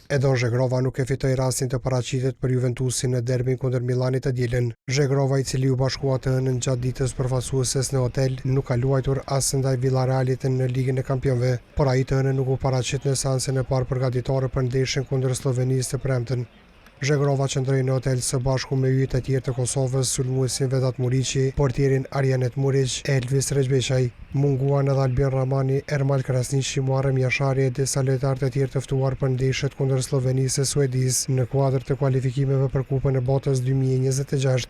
Edo Zhegrova nuk e fitoi rastin të paraqitet për Juventusin në derbin kundër Milanit të dielën. Zhegrova, i cili u bashkua të hënën gjatë ditës përfaqësueses në hotel, nuk ka luajtur as ndaj Villarealit në Ligën e Kampionëve, por ai të hënën nuk u paraqit në seancën e parë përgatitore për ndeshjen kundër Slovenisë të premten. Zhegrova qëndroi në hotel së bashku me yjet e tjerë të Kosovës, sulmuesin Vedat Muriqi, portierin Arjanet Muriq, Elvis Rexbeqaj, munguan edhe Albin Ramani, Ermal Krasniqi, Muharrem Jashari dhe disa lojtarë të tjerë të ftuar për ndeshjet kundër Slovenisë së Suedisë në kuadër të kualifikimeve për Kupën e Botës 2026.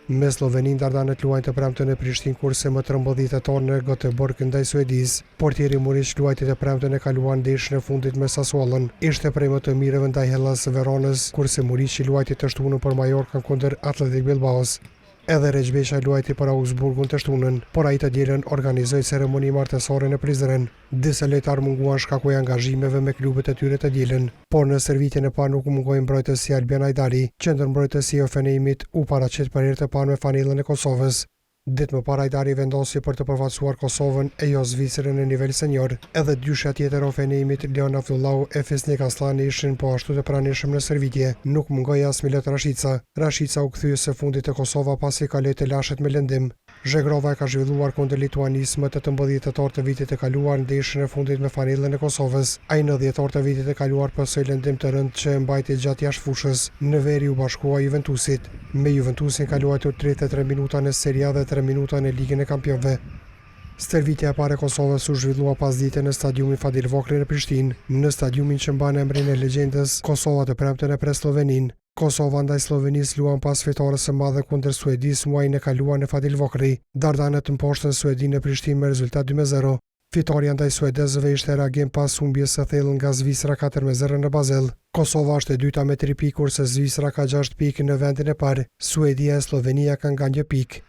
Me Sloveninë, dardanët luajnë të premten në Prishtinë, kurse më 13 tetor në Göteborg ndaj Suedisë. Portieri Muriq luajti të premten e kaluar ndeshjen e fundit me Sassuolën. Ishte prej më të mirëve ndaj Hellas Veronës, kurse Muriqi luajti të shtunën për Mallorca kundër Athletic Bilbaos. Edhe Rexbeqaj luajti për Augsburgun të shtunën, por ai të dielën organizoi ceremoni martësore në Prizren. Disa lojtarë munguan shkaku i angazhimeve me klubet e tyre të dielën, por në servitjen e parë nuk mungoi mbrojtësi Albian Ajdari, qendërmbrojtësi i Hoffenheimit u paraqit për herë të parë me fanellën e Kosovës. Ditë më parë Ajdari vendosi për të përfaqësuar Kosovën e jo Zvicrën në nivel senior. Edhe dyshja tjetër Hoffenheimit, Leon Afdullau e Fesnik Aslani, ishin po ashtu të pranishëm në servitje. Nuk mungoi as Milot Rashica. Rashica u kthye së fundit te Kosova pasi kaloi të lashet me lëndim. Zhegrova e ka zhvilluar kundër Lituanisë më 18 tetor të vitit të kaluar ndeshjen e fundit me fanellën e Kosovës. Ai në 10 tetor të vitit të kaluar pasoi lëndim të rënd që e mbajti gjatë jashtë-fushës. Në veri u bashkua Juventusit. Me Juventusin ka luajtur 33 minuta në Serie A dhe 3 minuta në Ligën e Kampionëve. Stërvitja e parë e Kosovës u zhvillua pasdite në stadiumin Fadil Vokri në Prishtinë. Në stadiumin që mban emrin e legjendës, Kosova të premten e pres Sloveninë. Kosova ndaj Slovenisë luan pas fitores së madhe kundër Suedisë muajin e kaluar në Fadil Vokri. Dardanët mposhtën Suedinë në Prishtinë me rezultat 2-0. Fitoria ndaj suedezëve ishte reagim pas humbjes së thellë nga Zvicra 4-0 në Basel. Kosova është e dyta me 3 pikë, kurse Zvicra ka 6 pikë në vendin e parë. Suedia e Slovenia kanë nga 1 pikë.